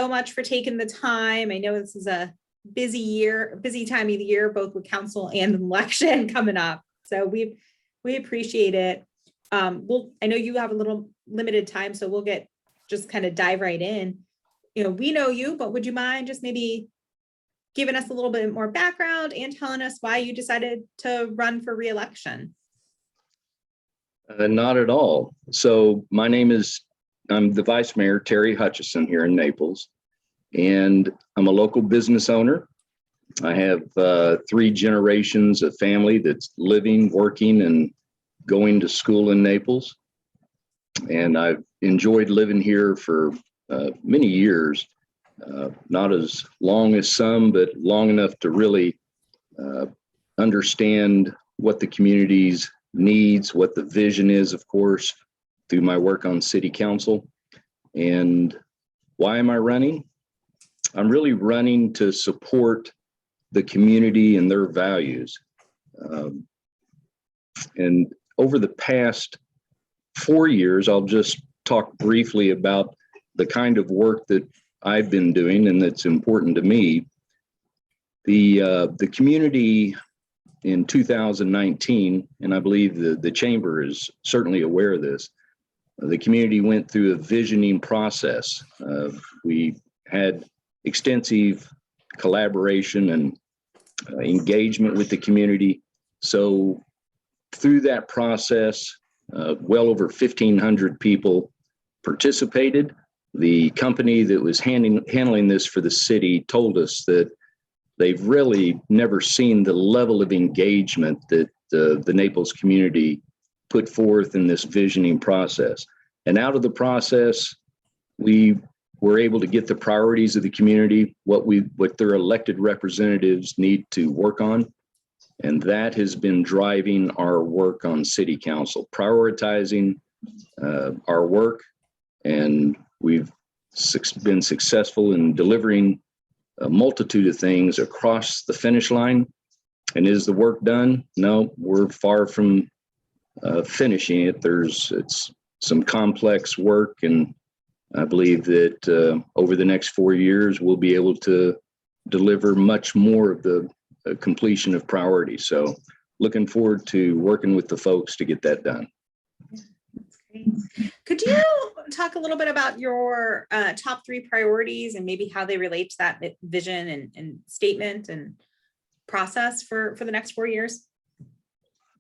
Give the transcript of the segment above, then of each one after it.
so much for taking the time. I know this is a busy time of the year, both with council and election coming up. So we appreciate it. I know you have a little limited time, so we'll just kind of dive right in. We know you, but would you mind just maybe giving us a little bit more background and telling us why you decided to run for re-election? Not at all. So I'm the Vice Mayor, Terry Hutchison, here in Naples, and I'm a local business owner. I have 3 generations of family that's living, working, and going to school in Naples. And I've enjoyed living here for many years, not as long as some, but long enough to really understand what the community's needs, what the vision is, of course, through my work on City Council. And why am I running? I'm really running to support the community and their values. And over the past 4 years, I'll just talk briefly about the kind of work that I've been doing and that's important to me. The community in 2019, and I believe the chamber is certainly aware of this, the community went through a visioning process. We had extensive collaboration and engagement with the community. So through that process, well over 1,500 people participated. The company that was handling this for the city told us that they've really never seen the level of engagement that the Naples community put forth in this visioning process. And out of the process, we were able to get the priorities of the community, what their elected representatives need to work on. And that has been driving our work on City Council, prioritizing our work. And we've been successful in delivering a multitude of things across the finish line. And is the work done? No, we're far from finishing it. It's some complex work, and I believe that over the next 4 years, we'll be able to deliver much more of the completion of priorities. So looking forward to working with the folks to get that done. That's great. Could you talk a little bit about your top 3 priorities and maybe how they relate to that vision and statement and process for the next 4 years?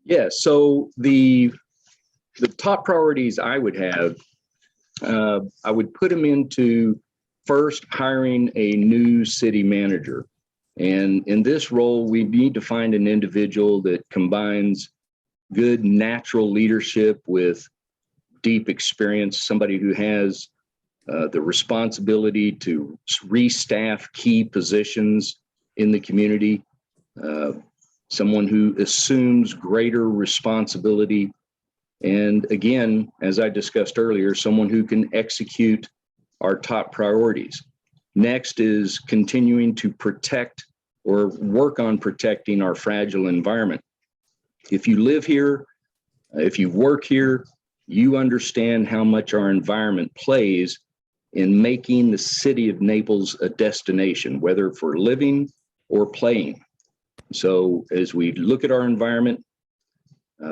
Yeah, so the top priorities I would have, I would put them into first hiring a new city manager. And in this role, we need to find an individual that combines good natural leadership with deep experience, somebody who has the responsibility to restaff key positions in the community, someone who assumes greater responsibility. And again, as I discussed earlier, someone who can execute our top priorities. Next is continuing to protect or work on protecting our fragile environment. If you live here, if you work here, you understand how much our environment plays in making the city of Naples a destination, whether for living or playing. So as we look at our environment,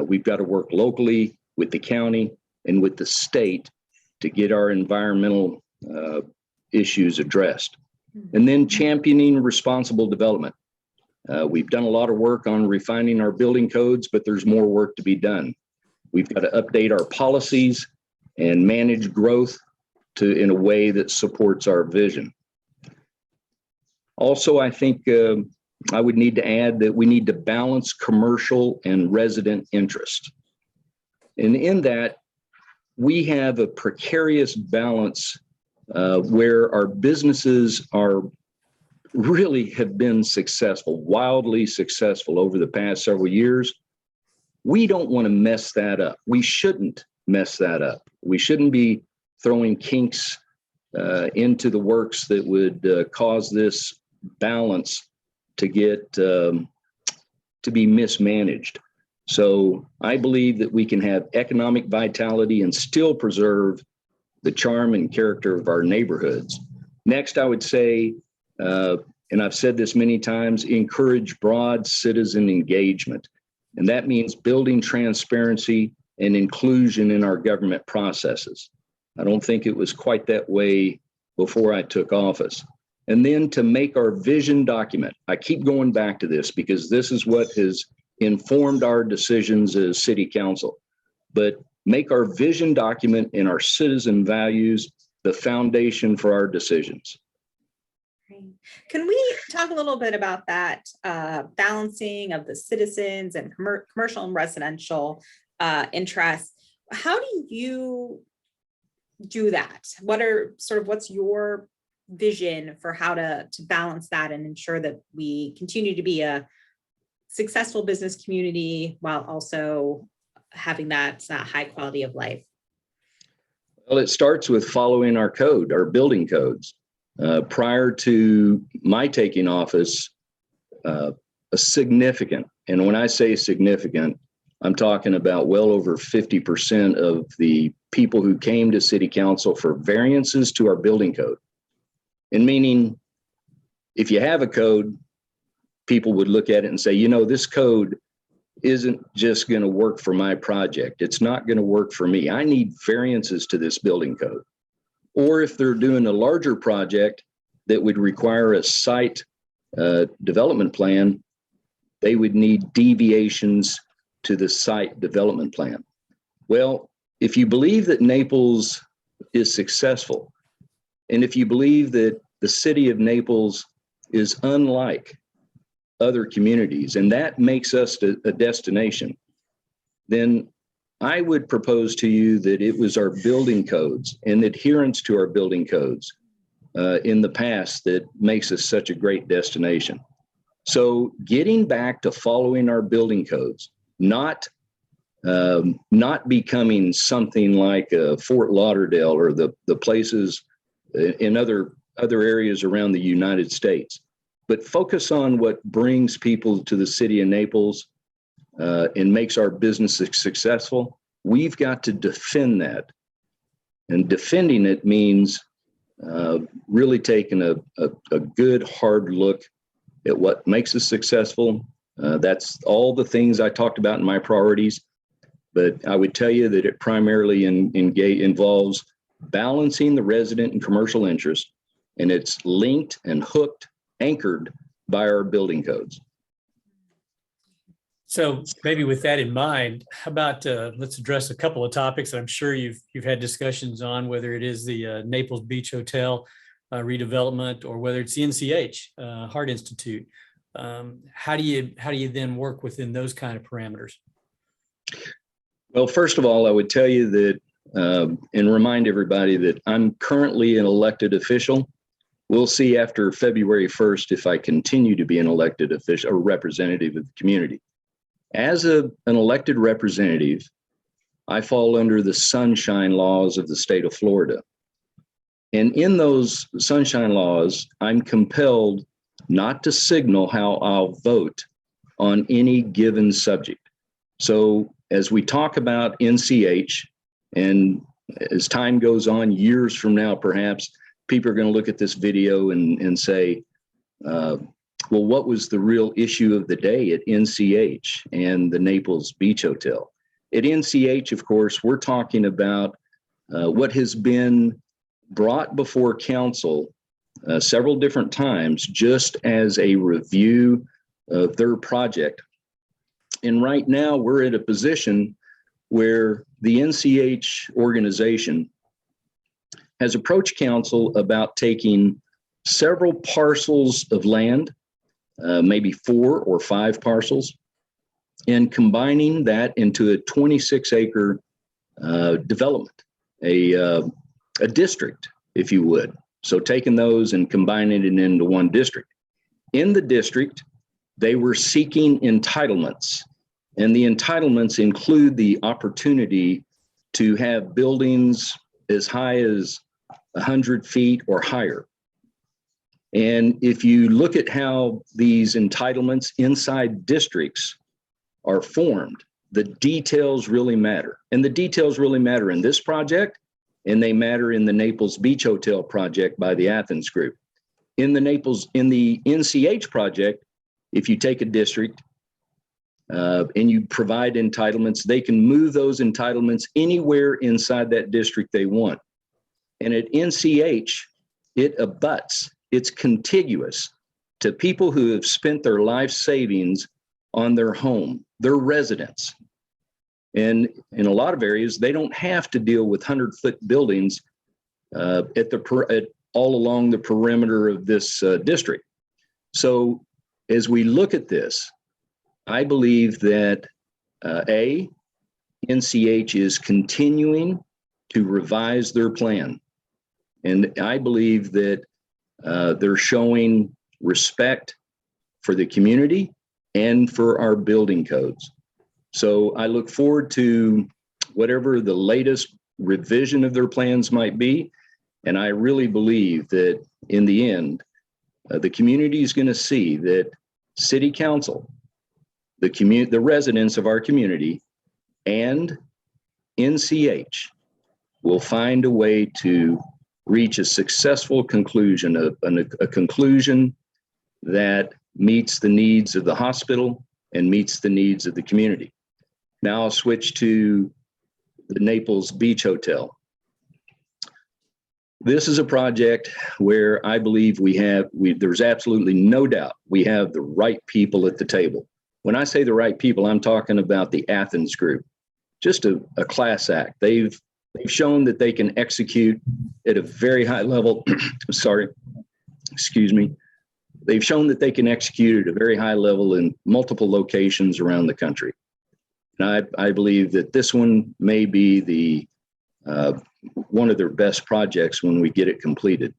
we've got to work locally with the county and with the state to get our environmental issues addressed. And then championing responsible development. We've done a lot of work on refining our building codes, but there's more work to be done. We've got to update our policies and manage growth in a way that supports our vision. Also, I think I would need to add that we need to balance commercial and resident interest. And in that, we have a precarious balance where our businesses really have been successful, wildly successful over the past several years. We don't want to mess that up. We shouldn't mess that up. We shouldn't be throwing kinks into the works that would cause this balance to be mismanaged. So I believe that we can have economic vitality and still preserve the charm and character of our neighborhoods. Next, I would say, and I've said this many times, encourage broad citizen engagement. And that means building transparency and inclusion in our government processes. I don't think it was quite that way before I took office. And then to make our vision document. I keep going back to this because this is what has informed our decisions as city council. But make our vision document and our citizen values the foundation for our decisions. Can we talk a little bit about that balancing of the citizens and commercial and residential interests? How do you do that? What's your vision for how to balance that and ensure that we continue to be a successful business community while also having that high quality of life? Well, it starts with following our code, our building codes. Prior to my taking office, a significant, and when I say significant, I'm talking about well over 50% of the people who came to city council for variances to our building code. And meaning, if you have a code, people would look at it and say, you know, this code isn't just going to work for my project. It's not going to work for me. I need variances to this building code. Or if they're doing a larger project that would require a site development plan, they would need deviations to the site development plan. Well, if you believe that Naples is successful, and if you believe that the city of Naples is unlike other communities, and that makes us a destination, then I would propose to you that it was our building codes and adherence to our building codes in the past that makes us such a great destination. So getting back to following our building codes, not becoming something like Fort Lauderdale or the places in other areas around the United States, but focus on what brings people to the city of Naples and makes our business successful. We've got to defend that. And defending it means really taking a good hard look at what makes us successful. That's all the things I talked about in my priorities. But I would tell you that it primarily involves balancing the resident and commercial interest, and it's linked and hooked, anchored by our building codes. So maybe with that in mind, how about let's address a couple of topics that I'm sure you've had discussions on, whether it is the Naples Beach Hotel redevelopment or whether it's the NCH Heart Institute. How do you then work within those kind of parameters? Well, first of all, I would tell you that and remind everybody that I'm currently an elected official. We'll see after February 1st if I continue to be an elected official or representative of the community. As an elected representative, I fall under the sunshine laws of the state of Florida. And in those sunshine laws, I'm compelled not to signal how I'll vote on any given subject. So as we talk about NCH, and as time goes on, years from now, perhaps, people are going to look at this video and say, well, what was the real issue of the day at NCH and the Naples Beach Hotel? At NCH, of course, we're talking about what has been brought before council several different times just as a review of their project. And right now we're at a position where the NCH organization has approached council about taking several parcels of land, maybe 4 or 5 parcels, and combining that into a 26-acre development, a district, if you would. So taking those and combining it into one district. In the district, they were seeking entitlements, and the entitlements include the opportunity to have buildings as high as 100 feet or higher. And if you look at how these entitlements inside districts are formed, the details really matter. And the details really matter in this project, and they matter in the Naples Beach Hotel project by the Athens Group. In the NCH project, if you take a district and you provide entitlements, they can move those entitlements anywhere inside that district they want. And at NCH, it abuts, it's contiguous to people who have spent their life savings on their home, their residence. And in a lot of areas, they don't have to deal with 100-foot buildings all along the perimeter of this district. So as we look at this, I believe that NCH is continuing to revise their plan. And I believe that they're showing respect for the community and for our building codes. So I look forward to whatever the latest revision of their plans might be. And I really believe that in the end, the community is going to see that City Council, the residents of our community, and NCH will find a way to reach a successful conclusion, a conclusion that meets the needs of the hospital and meets the needs of the community. Now I'll switch to the Naples Beach Hotel. This is a project where I believe there's absolutely no doubt we have the right people at the table. When I say the right people, I'm talking about the Athens Group, just a class act. They've shown that they can execute at a very high level. They've shown that they can execute at a very high level in multiple locations around the country. And I believe that this one may be one of their best projects when we get it completed.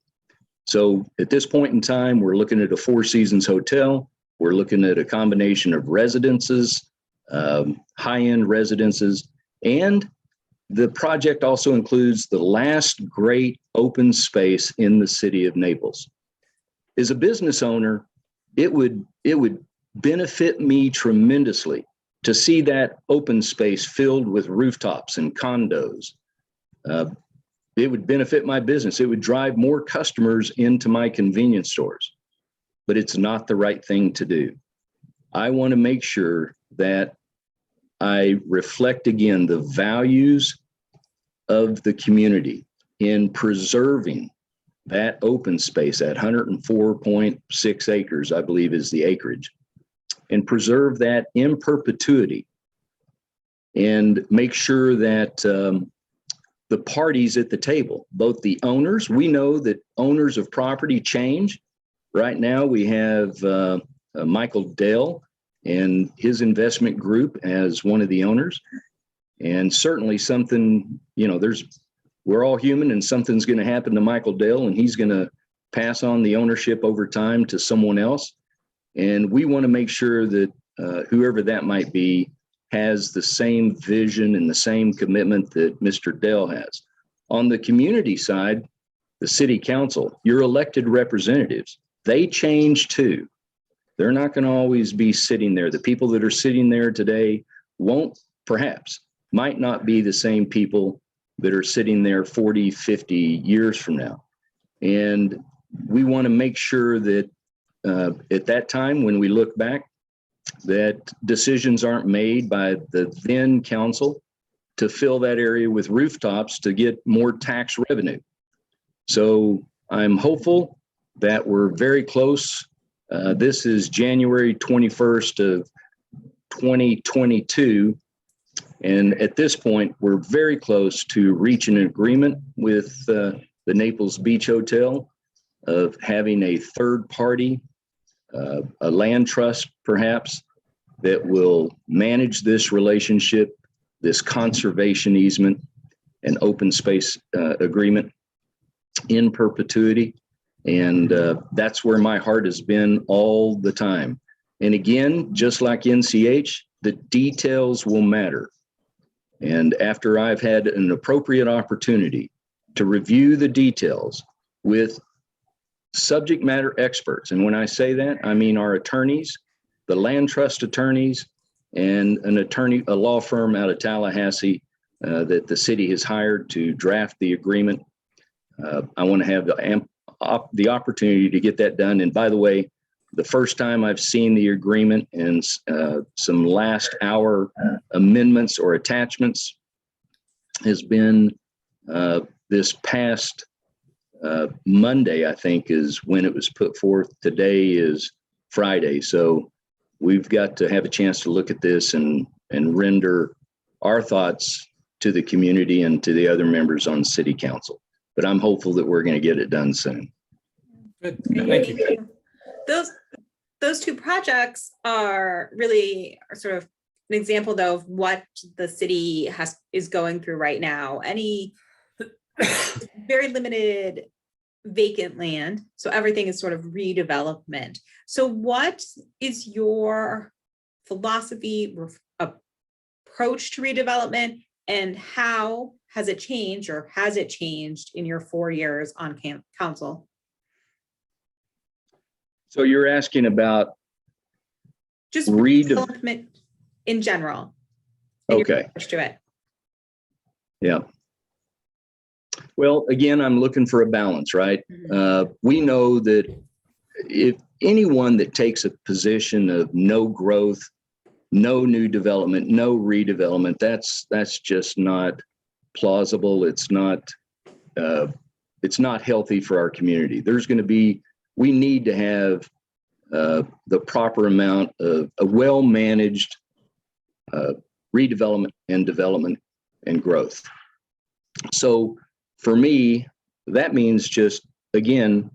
So at this point in time, we're looking at a 4 Seasons hotel. We're looking at a combination of residences, high-end residences, and the project also includes the last great open space in the city of Naples. As a business owner, it would benefit me tremendously to see that open space filled with rooftops and condos. It would benefit my business. It would drive more customers into my convenience stores, but it's not the right thing to do. I want to make sure that I reflect again the values of the community in preserving that open space at 104.6 acres, I believe is the acreage, and preserve that in perpetuity and make sure that the parties at the table, both the owners, we know that owners of property change. Right now we have Michael Dell and his investment group as one of the owners. And certainly something, we're all human and something's going to happen to Michael Dell and he's going to pass on the ownership over time to someone else. And we want to make sure that whoever that might be has the same vision and the same commitment that Mr. Dell has. On the community side, the city council, your elected representatives, they change too. They're not going to always be sitting there. The people that are sitting there today might not be the same people that are sitting there 40, 50 years from now. And we want to make sure that at that time, when we look back, that decisions aren't made by the then council to fill that area with rooftops to get more tax revenue. So I'm hopeful that we're very close. This is January 21st of 2022. And at this point, we're very close to reaching an agreement with the Naples Beach Hotel of having a third party, a land trust perhaps, that will manage this relationship, this conservation easement and open space agreement in perpetuity. And that's where my heart has been all the time. And again, just like NCH, the details will matter. And after I've had an appropriate opportunity to review the details with subject matter experts, and when I say that, I mean our attorneys, the land trust attorneys, and a law firm out of Tallahassee that the city has hired to draft the agreement. I want to have the opportunity to get that done. And by the way, the first time I've seen the agreement and some last hour amendments or attachments has been this past Monday, I think, is when it was put forth. Today is Friday. So we've got to have a chance to look at this and render our thoughts to the community and to the other members on city council. But I'm hopeful that we're going to get it done soon. Good. Thank you. Those two projects are really sort of an example, though, of what the city is going through right now. Any very limited vacant land, so everything is sort of redevelopment. So what is your philosophy, approach to redevelopment, and how has it changed, or has it changed in your 4 years on council? So you're asking about just redevelopment in general. Okay. To it. Yeah. Well, again, I'm looking for a balance, right? Mm-hmm. We know that if anyone that takes a position of no growth, no new development, no redevelopment, that's just not plausible. It's not healthy for our community. We need to have the proper amount of a well-managed redevelopment and development and growth. So for me, that means just, again,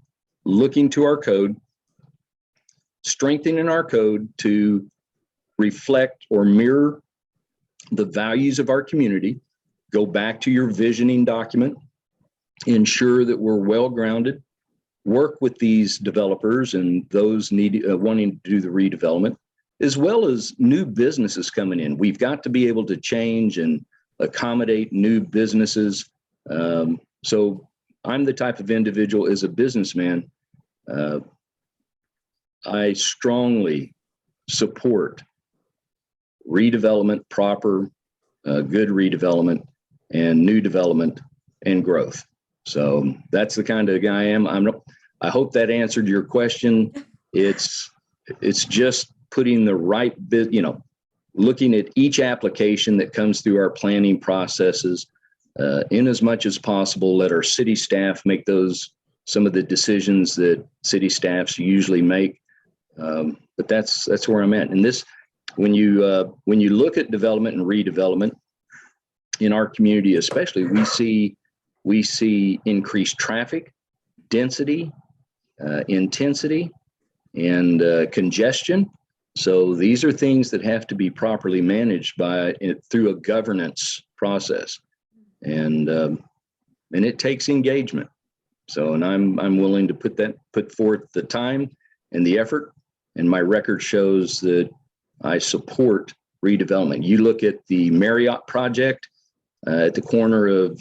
looking to our code, strengthening our code to reflect or mirror the values of our community, go back to your visioning document, ensure that we're well-grounded, work with these developers and those wanting to do the redevelopment, as well as new businesses coming in. We've got to be able to change and accommodate new businesses. So I'm the type of individual, as a businessman, I strongly support redevelopment, proper, good redevelopment, and new development and growth. So that's the kind of guy I am. I hope that answered your question. It's just putting the right bit, looking at each application that comes through our planning processes, in as much as possible, let our city staff make some of the decisions that city staffs usually make. But that's where I'm at. And this, when you look at development and redevelopment in our community, especially, we see increased traffic, density, intensity, and congestion. So these are things that have to be properly managed through a governance process, and it takes engagement. So, and I'm willing to put forth the time and the effort, and my record shows that I support redevelopment. You look at the Marriott project at the corner of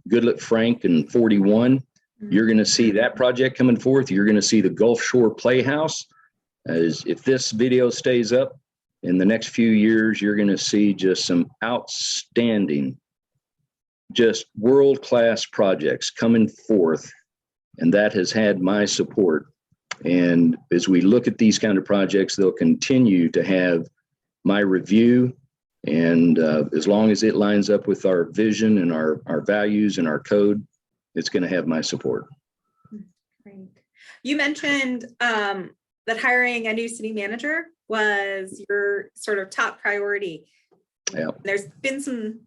Goodlet Frank and 41. You're going to see that project coming forth. You're going to see the Gulf Shore Playhouse. If this video stays up in the next few years, you're going to see just some outstanding, just world-class projects coming forth. And that has had my support. And as we look at these kind of projects, they'll continue to have my review. And as long as it lines up with our vision and our values and our code, it's going to have my support. Great. You mentioned that hiring a new city manager was your sort of top priority. Yeah. There's been some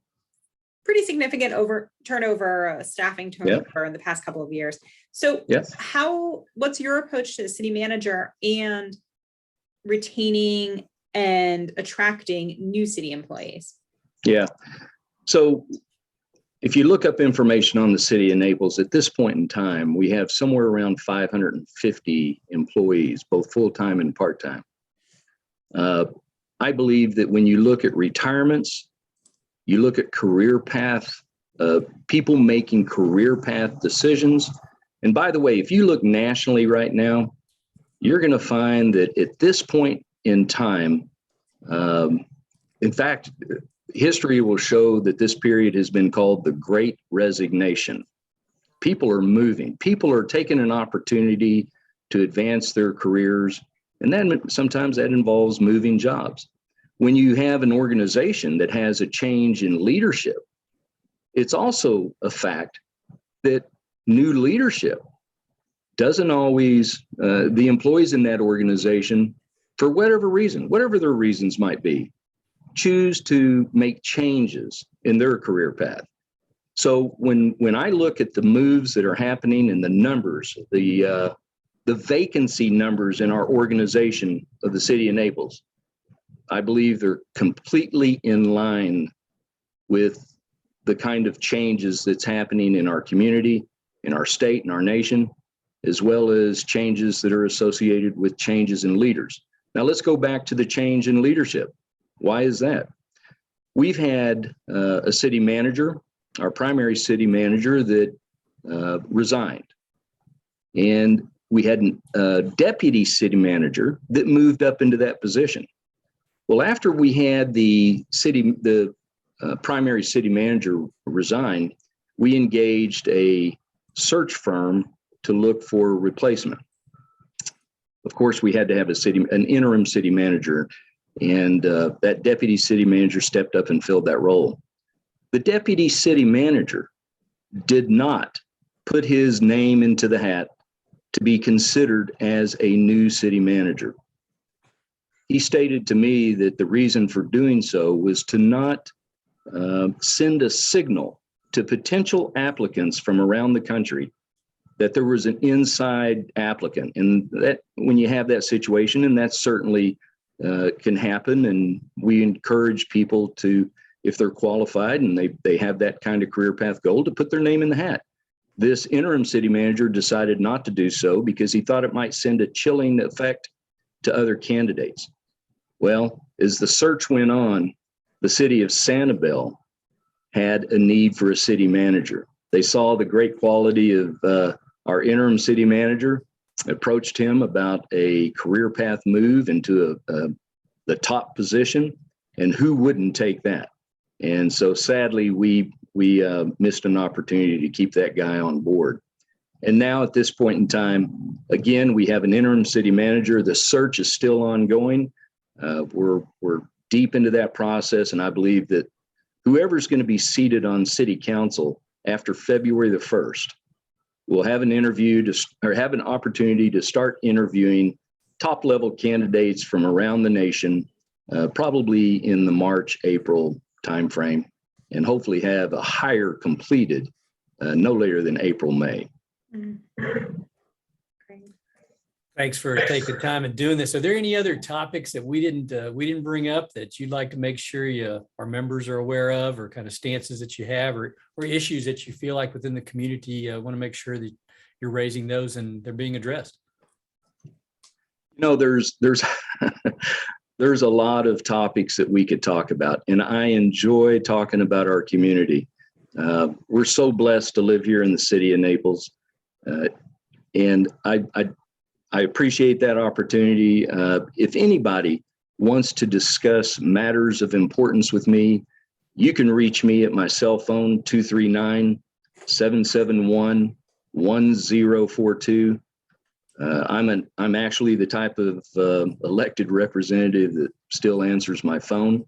pretty significant staffing turnover in the past couple of years. So what's your approach to the city manager and retaining and attracting new city employees? Yeah. So if you look up information on the city of Naples, at this point in time, we have somewhere around 550 employees, both full-time and part-time. I believe that when you look at retirements, you look at career path, people making career path decisions. And by the way, if you look nationally right now, you're going to find that at this point in time, in fact, history will show that this period has been called the Great Resignation. People are moving. People are taking an opportunity to advance their careers, and then sometimes that involves moving jobs. When you have an organization that has a change in leadership, it's also a fact that new leadership doesn't always, the employees in that organization, for whatever reason, whatever their reasons might be, choose to make changes in their career path. So when I look at the moves that are happening and the numbers, the vacancy numbers in our organization of the city of Naples, I believe they're completely in line with the kind of changes that's happening in our community, in our state, and our nation, as well as changes that are associated with changes in leaders. Now let's go back to the change in leadership. Why is that? We've had a city manager, our primary city manager, that resigned. And we had a deputy city manager that moved up into that position. Well, after we had the primary city manager resign, we engaged a search firm to look for a replacement. Of course, we had to have an interim city manager, and that deputy city manager stepped up and filled that role. The deputy city manager did not put his name into the hat to be considered as a new city manager. He stated to me that the reason for doing so was to not send a signal to potential applicants from around the country that there was an inside applicant. And that when you have that situation, and that certainly can happen, and we encourage people to, if they're qualified and they have that kind of career path goal, to put their name in the hat. This interim city manager decided not to do so because he thought it might send a chilling effect to other candidates. Well, as the search went on, the city of Sanibel had a need for a city manager. They saw the great quality of our interim city manager, approached him about a career path move into the top position, and who wouldn't take that? And so sadly, we missed an opportunity to keep that guy on board. And now at this point in time, again, we have an interim city manager. The search is still ongoing. We're deep into that process, and I believe that whoever's going to be seated on city council after February the 1st will have an have an opportunity to start interviewing top level candidates from around the nation, probably in the March, April timeframe, and hopefully have a hire completed no later than April, May. Great. Thanks for taking time and doing this. Are there any other topics that we didn't bring up that you'd like to make sure our members are aware of, or kind of stances that you have, or issues that you feel like within the community want to make sure that you're raising those and they're being addressed? You know, there's there's a lot of topics that we could talk about, and I enjoy talking about our community. We're so blessed to live here in the city of Naples, and I appreciate that opportunity. If anybody wants to discuss matters of importance with me, you can reach me at my cell phone, 239-771-1042. I'm actually the type of elected representative that still answers my phone.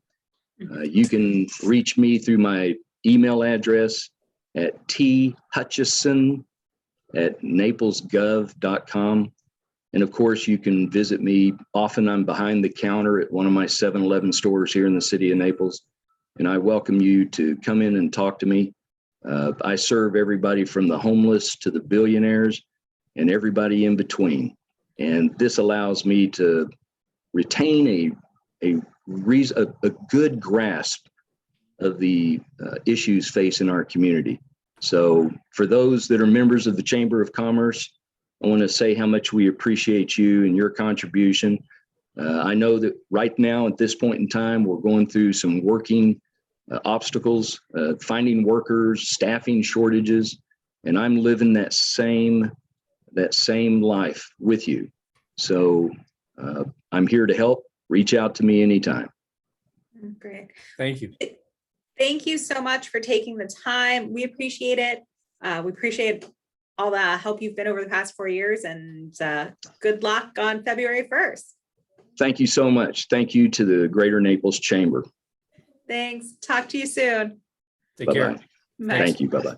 You can reach me through my email address at thutchison@naplesgov.com. And of course, you can visit me. Often I'm behind the counter at one of my 7-Eleven stores here in the city of Naples, and I welcome you to come in and talk to me. I serve everybody from the homeless to the billionaires and everybody in between. And this allows me to retain a good grasp of the issues facing our community. So for those that are members of the Chamber of Commerce, I want to say how much we appreciate you and your contribution. I know that right now at this point in time, we're going through some working obstacles, finding workers, staffing shortages, and I'm living that same life with you. So I'm here to help. Reach out to me anytime. Great. Thank you. Thank you so much for taking the time. We appreciate it. We appreciate all the help you've been over the past 4 years, and good luck on February 1st. Thank you so much. Thank you to the Greater Naples Chamber. Thanks. Talk to you soon. Take care. Bye-bye. Thank you. Bye-bye.